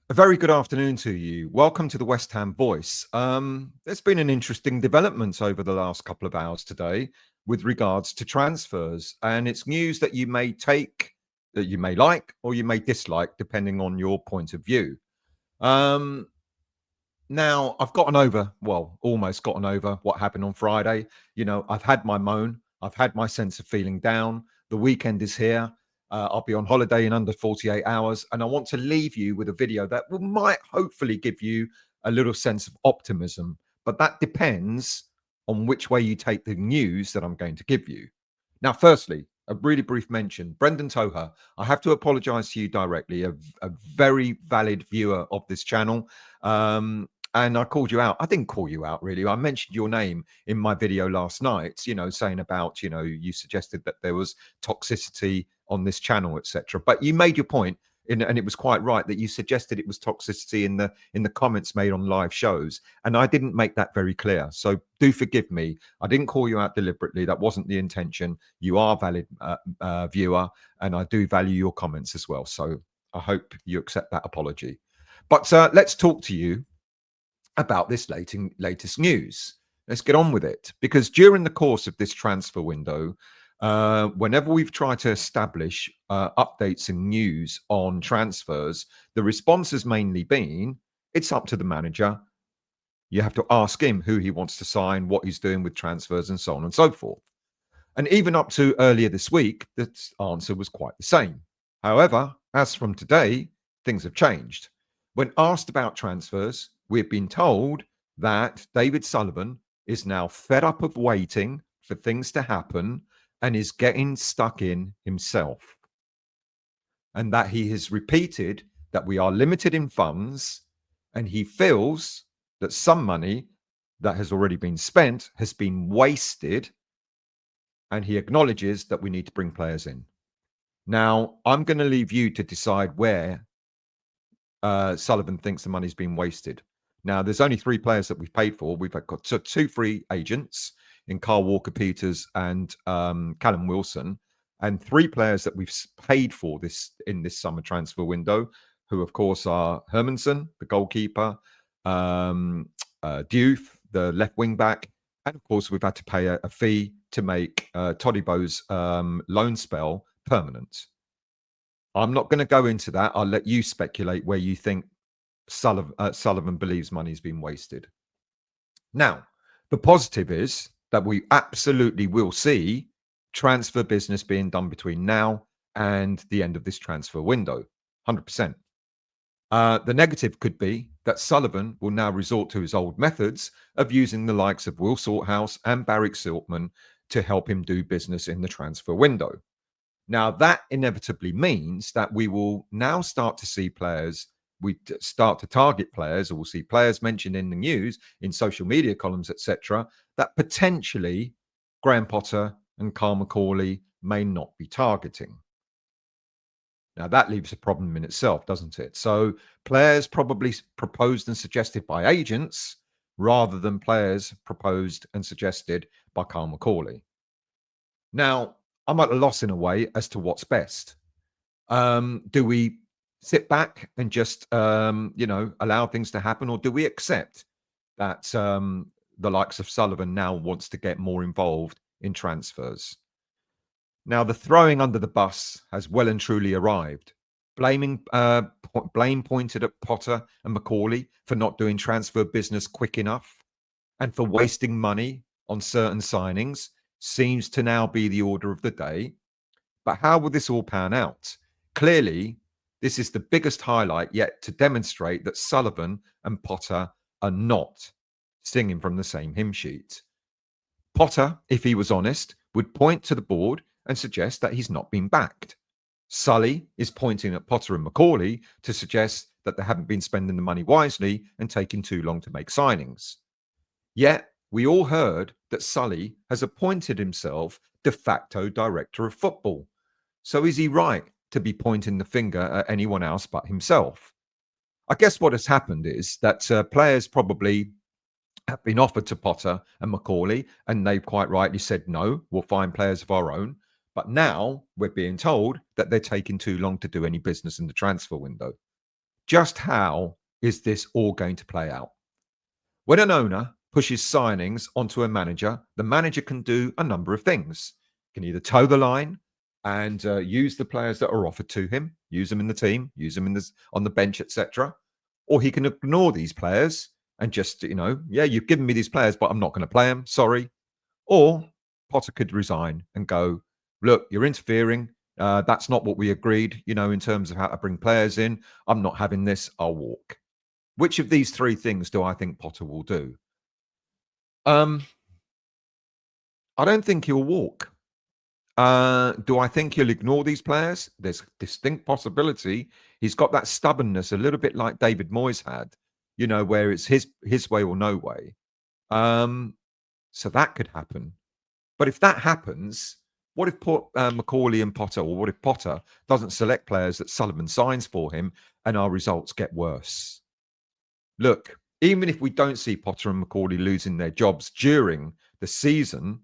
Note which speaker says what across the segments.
Speaker 1: A very good afternoon to you. Welcome to the West Ham Voice. There's been an interesting development over the last couple of hours today with regards to transfers, and it's news that you may take, that you may like, or you may dislike, depending on your point of view. Um, Now, I've gotten over, well, almost gotten over what happened on Friday. I've had my moan, I've had my sense of feeling down. The weekend is here. I'll be on holiday in under 48 hours. And I want to leave you with a video that might hopefully give you a little sense of optimism. But that depends on which way you take the news that I'm going to give you. Now, firstly, a really brief mention. Brendan Toher, I have to apologize to you directly, a very valid viewer of this channel. And I called you out. I didn't call you out, really. I mentioned your name in my video last night, saying about, you suggested that there was toxicity on this channel, etc. But you made your point, and it was quite right that you suggested it was toxicity in the comments made on live shows. And I didn't make that very clear. So do forgive me. I didn't call you out deliberately. That wasn't the intention. You are a valid viewer, and I do value your comments as well. So I hope you accept that apology. But let's talk to you about this latest news. Let's get on with it, because during the course of this transfer window, whenever we've tried to establish updates and news on transfers, the response has mainly been, it's up to the manager. You have to ask him who he wants to sign, what he's doing with transfers, and so on and so forth. And even up to earlier this week, the answer was quite the same. However, as from today, things have changed. When asked about transfers, we've been told that David Sullivan is now fed up of waiting for things to happen and is getting stuck in himself. And that he has repeated that we are limited in funds, and he feels that some money that has already been spent has been wasted, and he acknowledges that we need to bring players in. Now, I'm going to leave you to decide where Sullivan thinks the money's been wasted. Now, there's only 3 players that we've paid for. We've got 2 free agents in Carl Walker-Peters and Callum Wilson, and 3 players that we've paid for in this summer transfer window, who, of course, are Hermansen, the goalkeeper, Diouf, the left wing back, and, of course, we've had to pay a fee to make Todibo's loan spell permanent. I'm not going to go into that. I'll let you speculate where you think Sullivan believes money's been wasted. Now, the positive is that we absolutely will see transfer business being done between now and the end of this transfer window, 100%. The negative could be that Sullivan will now resort to his old methods of using the likes of Will Salthouse and Barrick Siltman to help him do business in the transfer window. Now, that inevitably means that we will now start to see players, we start to target players, or we'll see players mentioned in the news, in social media columns, etc., that potentially Graham Potter and Carl McCauley may not be targeting. Now, that leaves a problem in itself, doesn't it? So players probably proposed and suggested by agents rather than players proposed and suggested by Carl McCauley. Now, I'm at a loss in a way as to what's best. Do we sit back and just, allow things to happen, or do we accept that the likes of Sullivan now wants to get more involved in transfers? Now, the throwing under the bus has well and truly arrived. Blame pointed at Potter and McCauley for not doing transfer business quick enough and for wasting money on certain signings seems to now be the order of the day. But how will this all pan out? Clearly, this is the biggest highlight yet to demonstrate that Sullivan and Potter are not singing from the same hymn sheet. Potter, if he was honest, would point to the board and suggest that he's not been backed. Sully is pointing at Potter and McCauley to suggest that they haven't been spending the money wisely and taking too long to make signings. Yet, we all heard that Sully has appointed himself de facto director of football. So is he right to be pointing the finger at anyone else but himself? I guess what has happened is that players probably have been offered to Potter and McCauley, and they've quite rightly said, no, we'll find players of our own. But now we're being told that they're taking too long to do any business in the transfer window. Just how is this all going to play out? When an owner pushes signings onto a manager, the manager can do a number of things. Can either toe the line and use the players that are offered to him, use them in the team, use them on the bench, etc. Or he can ignore these players and just, yeah, you've given me these players, but I'm not going to play them. Sorry. Or Potter could resign and go, look, you're interfering. That's not what we agreed, in terms of how to bring players in. I'm not having this. I'll walk. Which of these three things do I think Potter will do? Um, I don't think he'll walk. Do I think he'll ignore these players? There's a distinct possibility. He's got that stubbornness, a little bit like David Moyes had, where it's his way or no way. So that could happen. But if that happens, what if Macaulay and Potter, or what if Potter doesn't select players that Sullivan signs for him and our results get worse? Look, even if we don't see Potter and Macaulay losing their jobs during the season,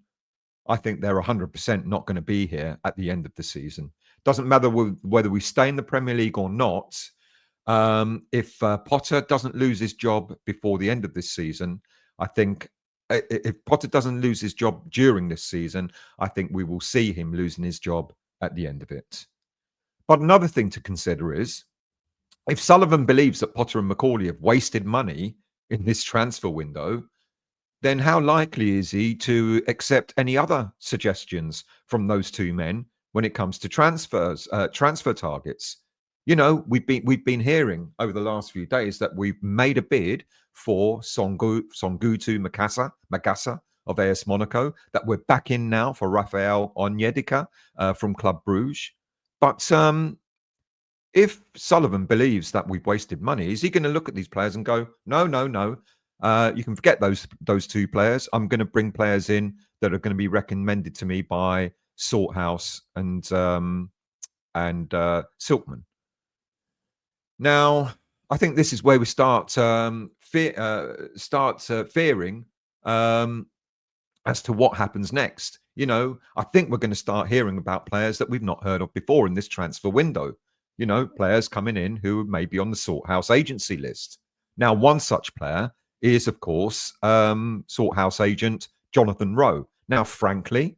Speaker 1: I think they're 100% not going to be here at the end of the season. Doesn't matter whether we stay in the Premier League or not. If Potter doesn't lose his job before the end of this season, I think if Potter doesn't lose his job during this season, I think we will see him losing his job at the end of it. But another thing to consider is, if Sullivan believes that Potter and Macaulay have wasted money in this transfer window, then how likely is he to accept any other suggestions from those two men when it comes to transfer targets? We've been hearing over the last few days that we've made a bid for Songutu Magassa of AS Monaco, that we're back in now for Rafael Onyedika from Club Bruges. But if Sullivan believes that we've wasted money, is he going to look at these players and go, no, you can forget those two players. I'm going to bring players in that are going to be recommended to me by Salthouse and Silkman. Now, I think this is where we start fearing as to what happens next. I think we're going to start hearing about players that we've not heard of before in this transfer window. Players coming in who may be on the Salthouse agency list. Now, one such player is, of course, Salthouse agent Jonathan Rowe. Now, frankly,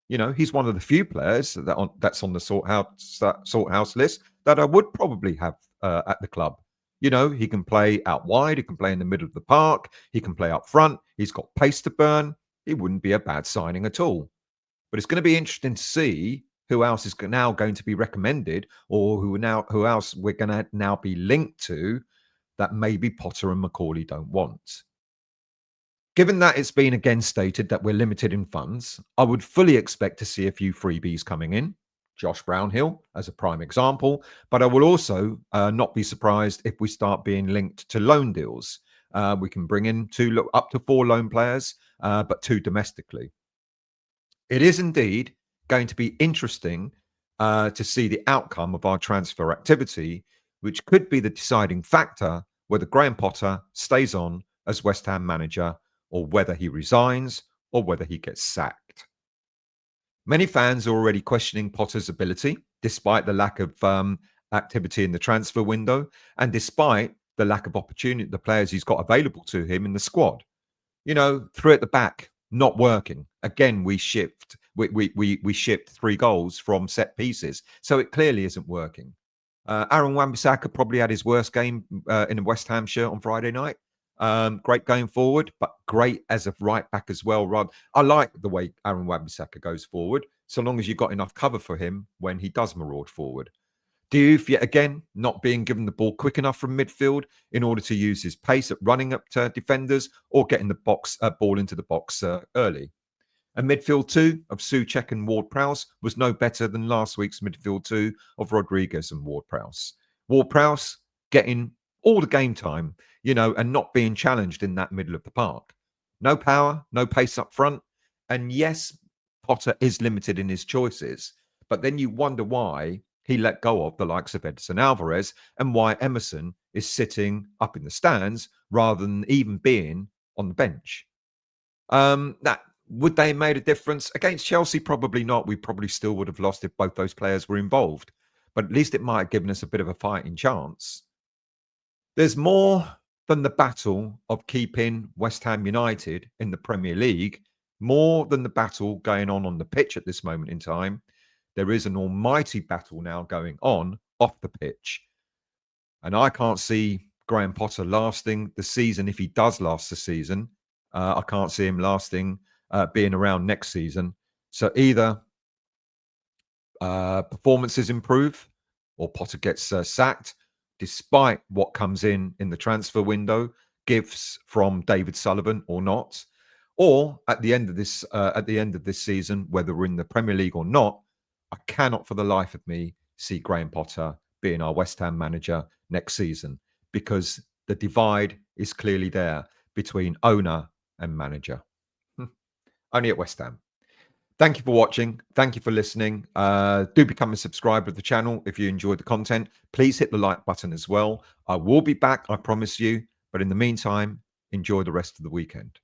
Speaker 1: he's one of the few players that's on the Salthouse list that I would probably have at the club. He can play out wide. He can play in the middle of the park. He can play up front. He's got pace to burn. He wouldn't be a bad signing at all. But it's going to be interesting to see who else is now going to be recommended, or who else we're going to now be linked to that maybe Potter and Macaulay don't want. Given that it's been again stated that we're limited in funds, I would fully expect to see a few freebies coming in. Josh Brownhill as a prime example, but I will also not be surprised if we start being linked to loan deals. We can bring in up to 4 loan players, but 2 domestically. It is indeed going to be interesting to see the outcome of our transfer activity, which could be the deciding factor whether Graham Potter stays on as West Ham manager, or whether he resigns, or whether he gets sacked. Many fans are already questioning Potter's ability, despite the lack of activity in the transfer window, and despite the lack of opportunity, the players he's got available to him in the squad. Three at the back, not working. Again, we shipped 3 goals from set pieces, so it clearly isn't working. Aaron Wan-Bissaka probably had his worst game in a West Ham shirt on Friday night. Great going forward, but great as a right back as well. I like the way Aaron Wan-Bissaka goes forward, so long as you've got enough cover for him when he does maraud forward. Diouf, yet again, not being given the ball quick enough from midfield in order to use his pace at running up to defenders or getting the ball into the box early. And midfield 2 of Souček and Ward-Prowse was no better than last week's midfield 2 of Rodriguez and Ward-Prowse. Ward-Prowse getting all the game time, and not being challenged in that middle of the park. No power, no pace up front. And yes, Potter is limited in his choices, but then you wonder why he let go of the likes of Edson Alvarez and why Emerson is sitting up in the stands rather than even being on the bench. Would they have made a difference? Against Chelsea, probably not. We probably still would have lost if both those players were involved. But at least it might have given us a bit of a fighting chance. There's more than the battle of keeping West Ham United in the Premier League, more than the battle going on the pitch at this moment in time. There is an almighty battle now going on off the pitch. And I can't see Graham Potter lasting the season if he does last the season. I can't see him lasting, being around next season. So either performances improve or Potter gets sacked, despite what comes in the transfer window, gifts from David Sullivan or not, or at the end of this season, whether we're in the Premier League or not, I cannot for the life of me see Graham Potter being our West Ham manager next season, because the divide is clearly there between owner and manager. Only at West Ham. Thank you for watching. Thank you for listening. Do become a subscriber of the channel if you enjoyed the content. Please hit the like button as well. I will be back, I promise you. But in the meantime, enjoy the rest of the weekend.